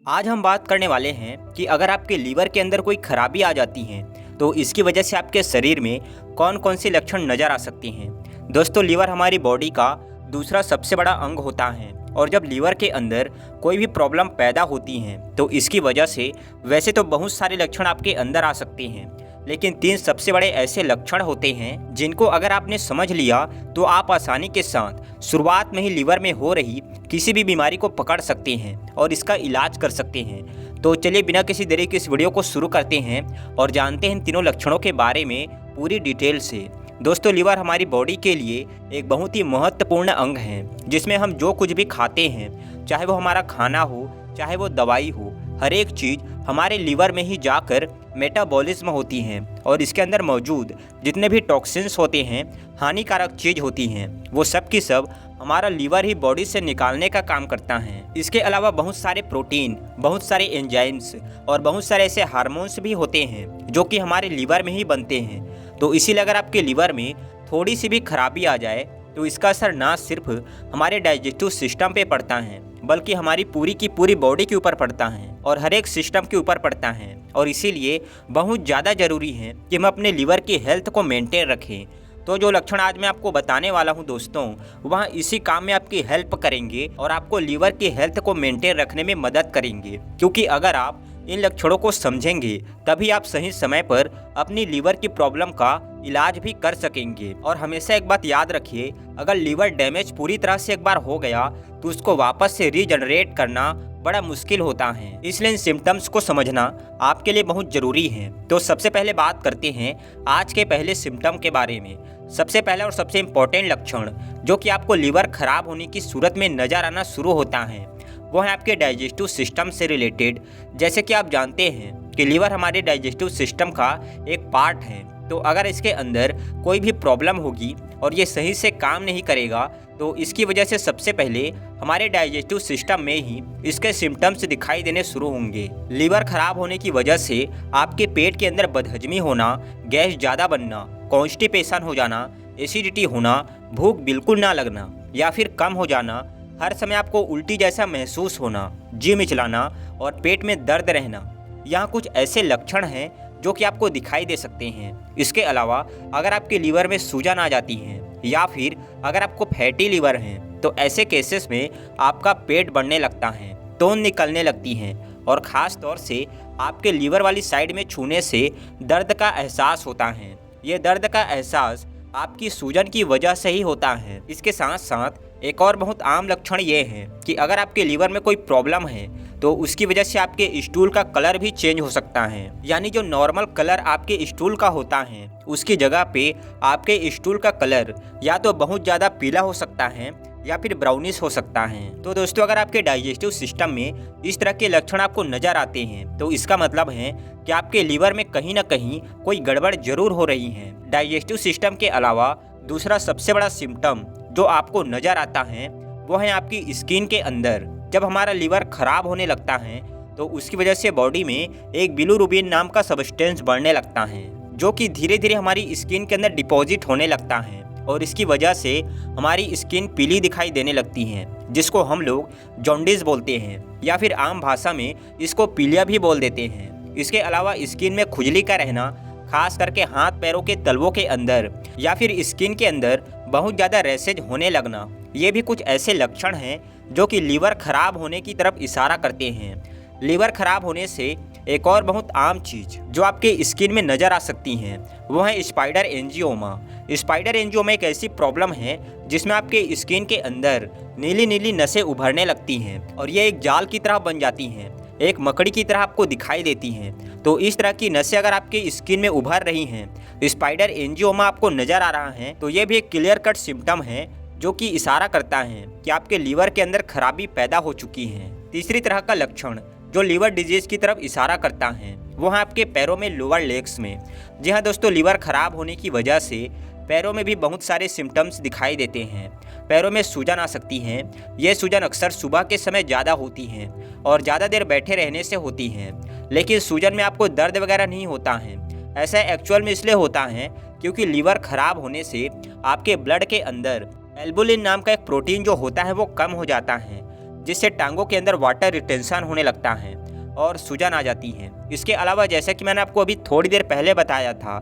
आज हम बात करने वाले हैं कि अगर आपके लीवर के अंदर कोई खराबी आ जाती है तो इसकी वजह से आपके शरीर में कौन कौन से लक्षण नज़र आ सकते हैं। दोस्तों, लीवर हमारी बॉडी का दूसरा सबसे बड़ा अंग होता है और जब लीवर के अंदर कोई भी प्रॉब्लम पैदा होती है तो इसकी वजह से वैसे तो बहुत सारे लक्षण आपके अंदर आ सकते हैं, लेकिन 3 सबसे बड़े ऐसे लक्षण होते हैं जिनको अगर आपने समझ लिया तो आप आसानी के साथ शुरुआत में ही लीवर में हो रही किसी भी बीमारी को पकड़ सकते हैं और इसका इलाज कर सकते हैं। तो चलिए बिना किसी देरी के इस वीडियो को शुरू करते हैं और जानते हैं इन तीनों लक्षणों के बारे में पूरी डिटेल से। दोस्तों, लीवर हमारी बॉडी के लिए एक बहुत ही महत्वपूर्ण अंग है जिसमें हम जो कुछ भी खाते हैं, चाहे वो हमारा खाना हो चाहे वो दवाई हो, हर एक चीज़ हमारे लीवर में ही जाकर मेटाबॉलिज्म होती हैं और इसके अंदर मौजूद जितने भी टॉक्सिन्स होते हैं, हानिकारक चीज़ होती हैं, वो सब की सब हमारा लीवर ही बॉडी से निकालने का काम करता है। इसके अलावा बहुत सारे प्रोटीन, बहुत सारे एंजाइम्स और बहुत सारे ऐसे हार्मोन्स भी होते हैं जो कि हमारे लीवर में ही बनते हैं। तो इसीलिए अगर आपके लीवर में थोड़ी सी भी खराबी आ जाए तो इसका असर ना सिर्फ हमारे डाइजेस्टिव सिस्टम पे पड़ता है बल्कि हमारी पूरी की पूरी बॉडी के ऊपर पड़ता है और हर एक सिस्टम के ऊपर पड़ता है। और इसीलिए बहुत ज़्यादा ज़रूरी है कि हम अपने लीवर की हेल्थ को मेंटेन रखें। तो जो लक्षण आज मैं आपको बताने वाला हूं दोस्तों, वह इसी काम में आपकी हेल्प करेंगे और आपको लीवर की हेल्थ को मेंटेन रखने में मदद करेंगे, क्योंकि अगर आप इन लक्षणों को समझेंगे तभी आप सही समय पर अपनी लीवर की प्रॉब्लम का इलाज भी कर सकेंगे। और हमेशा एक बात याद रखिए, अगर लीवर डैमेज पूरी तरह से एक बार हो गया तो उसको वापस से रीजनरेट करना बड़ा मुश्किल होता है, इसलिए इन सिम्टम्स को समझना आपके लिए बहुत ज़रूरी है। तो सबसे पहले बात करते हैं आज के पहले सिम्टम के बारे में। सबसे पहला और सबसे इम्पोर्टेंट लक्षण जो कि आपको लीवर खराब होने की सूरत में नज़र आना शुरू होता है वो है आपके डाइजेस्टिव सिस्टम से रिलेटेड। जैसे कि आप जानते हैं कि लीवर हमारे डाइजेस्टिव सिस्टम का एक पार्ट है, तो अगर इसके अंदर कोई भी प्रॉब्लम होगी और ये सही से काम नहीं करेगा तो इसकी वजह से सबसे पहले हमारे डाइजेस्टिव सिस्टम में ही इसके सिम्टम्स दिखाई देने शुरू होंगे। लीवर खराब होने की वजह से आपके पेट के अंदर बदहजमी होना, गैस ज़्यादा बनना, कॉन्स्टिपेशन हो जाना, एसिडिटी होना, भूख बिल्कुल ना लगना या फिर कम हो जाना, हर समय आपको उल्टी जैसा महसूस होना, जी मिचलाना और पेट में दर्द रहना, यहाँ कुछ ऐसे लक्षण हैं जो कि आपको दिखाई दे सकते हैं। इसके अलावा अगर आपके लीवर में सूजन आ जाती है या फिर अगर आपको फैटी लीवर है तो ऐसे केसेस में आपका पेट बढ़ने लगता है, टोन निकलने लगती हैं और ख़ास तौर से आपके लीवर वाली साइड में छूने से दर्द का एहसास होता है। ये दर्द का एहसास आपकी सूजन की वजह से ही होता है। इसके साथ साथ एक और बहुत आम लक्षण ये है कि अगर आपके लीवर में कोई प्रॉब्लम है तो उसकी वजह से आपके स्टूल का कलर भी चेंज हो सकता है, यानी जो नॉर्मल कलर आपके स्टूल का होता है उसकी जगह पे आपके स्टूल का कलर या तो बहुत ज़्यादा पीला हो सकता है या फिर ब्राउनिश हो सकता है। तो दोस्तों, अगर आपके डाइजेस्टिव सिस्टम में इस तरह के लक्षण आपको नज़र आते हैं तो इसका मतलब है कि आपके लीवर में कहीं ना कहीं कोई गड़बड़ जरूर हो रही है। डाइजेस्टिव सिस्टम के अलावा दूसरा सबसे बड़ा सिम्टम जो आपको नज़र आता है वो है आपकी स्किन के अंदर। जब हमारा लीवर खराब होने लगता है तो उसकी वजह से बॉडी में एक बिलिरुबिन नाम का सब्सटेंस बढ़ने लगता है जो कि धीरे धीरे हमारी स्किन के अंदर डिपॉजिट होने लगता है और इसकी वजह से हमारी स्किन पीली दिखाई देने लगती है, जिसको हम लोग जॉन्डिस बोलते हैं या फिर आम भाषा में इसको पीलिया भी बोल देते हैं। इसके अलावा स्किन में खुजली का रहना, खास करके हाथ पैरों के तलवों के अंदर या फिर स्किन के अंदर बहुत ज़्यादा रैसेज होने लगना, ये भी कुछ ऐसे लक्षण हैं जो कि लीवर खराब होने की तरफ इशारा करते हैं। लीवर खराब होने से एक और बहुत आम चीज़ जो आपके स्किन में नज़र आ सकती हैं वो है स्पाइडर एंजियोमा। स्पाइडर एंजियोमा एक ऐसी प्रॉब्लम है जिसमें आपके स्किन के अंदर नीली नीली नसें उभरने लगती हैं और ये एक जाल की तरह बन जाती हैं, एक मकड़ी की तरह आपको दिखाई देती हैं। तो इस तरह की नसें अगर आपके स्किन में उभर रही हैं, स्पाइडर एंजियोमा आपको नज़र आ रहा है, तो ये भी एक क्लियर कट सिम्टम है जो कि इशारा करता है कि आपके लीवर के अंदर खराबी पैदा हो चुकी है। तीसरी तरह का लक्षण जो लीवर डिजीज की तरफ इशारा करता है वो है आपके पैरों में, लोअर लेग्स में। जी हाँ दोस्तों, लीवर खराब होने की वजह से पैरों में भी बहुत सारे सिम्टम्स दिखाई देते हैं। पैरों में सूजन आ सकती है। ये सूजन अक्सर सुबह के समय ज़्यादा होती है और ज़्यादा देर बैठे रहने से होती है, लेकिन सूजन में आपको दर्द वगैरह नहीं होता है। ऐसा एक्चुअल में इसलिए होता है क्योंकि लीवर खराब होने से आपके ब्लड के अंदर एल्बुलिन नाम का एक प्रोटीन जो होता है वो कम हो जाता है, जिससे टांगों के अंदर वाटर रिटेंशन होने लगता है और सूजन आ जाती है। इसके अलावा जैसा कि मैंने आपको अभी थोड़ी देर पहले बताया था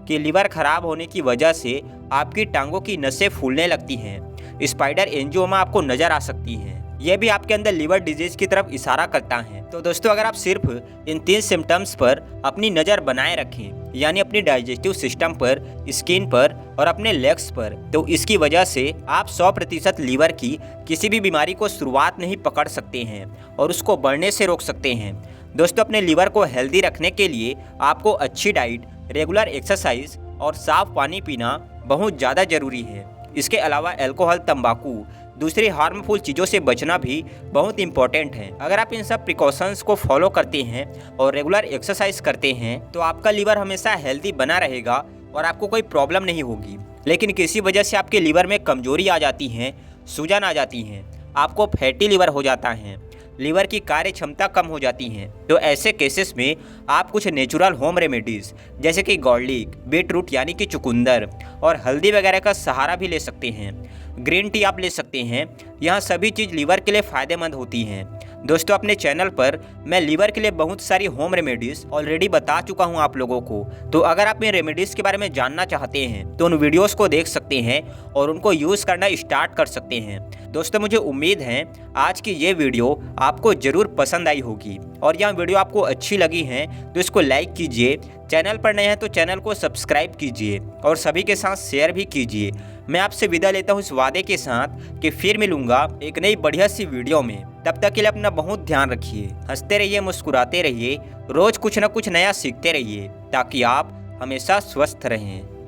कि लीवर खराब होने की वजह से आपकी टांगों की नसें फूलने लगती हैं। स्पाइडर एंजियोमा आपको नज़र आ सकती है। यह भी आपके अंदर लीवर डिजीज की तरफ इशारा करता है। तो दोस्तों, अगर आप सिर्फ इन 3 सिम्टम्स पर अपनी नज़र बनाए रखें, यानी अपनी डाइजेस्टिव सिस्टम पर, स्किन पर और अपने लेग्स पर, तो इसकी वजह से आप 100% लीवर की किसी भी बीमारी को शुरुआत नहीं पकड़ सकते हैं और उसको बढ़ने से रोक सकते हैं। दोस्तों, अपने लीवर को हेल्दी रखने के लिए आपको अच्छी डाइट, रेगुलर एक्सरसाइज और साफ पानी पीना बहुत ज़्यादा ज़रूरी है। इसके अलावा अल्कोहल, तंबाकू, दूसरी हार्मफुल चीज़ों से बचना भी बहुत इंपॉर्टेंट है। अगर आप इन सब प्रिकॉशंस को फॉलो करते हैं और रेगुलर एक्सरसाइज करते हैं तो आपका लीवर हमेशा हेल्दी बना रहेगा और आपको कोई प्रॉब्लम नहीं होगी। लेकिन किसी वजह से आपके लीवर में कमजोरी आ जाती है, सूजन आ जाती है, आपको फैटी लीवर हो जाता है, लीवर की कार्य क्षमता कम हो जाती है, तो ऐसे केसेस में आप कुछ नेचुरल होम रेमेडीज़ जैसे कि गार्लिक, बीटरूट यानी कि चुकंदर और हल्दी वगैरह का सहारा भी ले सकते हैं। ग्रीन टी आप ले सकते हैं। यह सभी चीज़ लीवर के लिए फ़ायदेमंद होती हैं। दोस्तों, अपने चैनल पर मैं लीवर के लिए बहुत सारी होम रेमेडीज़ ऑलरेडी बता चुका हूं आप लोगों को। तो अगर आप इन रेमेडीज़ के बारे में जानना चाहते हैं तो उन वीडियोस को देख सकते हैं और उनको यूज़ करना स्टार्ट कर सकते हैं। दोस्तों, मुझे उम्मीद है आज की ये वीडियो आपको ज़रूर पसंद आई होगी और यह वीडियो आपको अच्छी लगी है तो इसको लाइक कीजिए। चैनल पर नए हैं तो चैनल को सब्सक्राइब कीजिए और सभी के साथ शेयर भी कीजिए। मैं आपसे विदा लेता हूँ इस वादे के साथ कि फिर मिलूंगा एक नई बढ़िया सी वीडियो में। तब तक के लिए अपना बहुत ध्यान रखिए, हंसते रहिए, मुस्कुराते रहिए, रोज कुछ न कुछ नया सीखते रहिए ताकि आप हमेशा स्वस्थ रहें।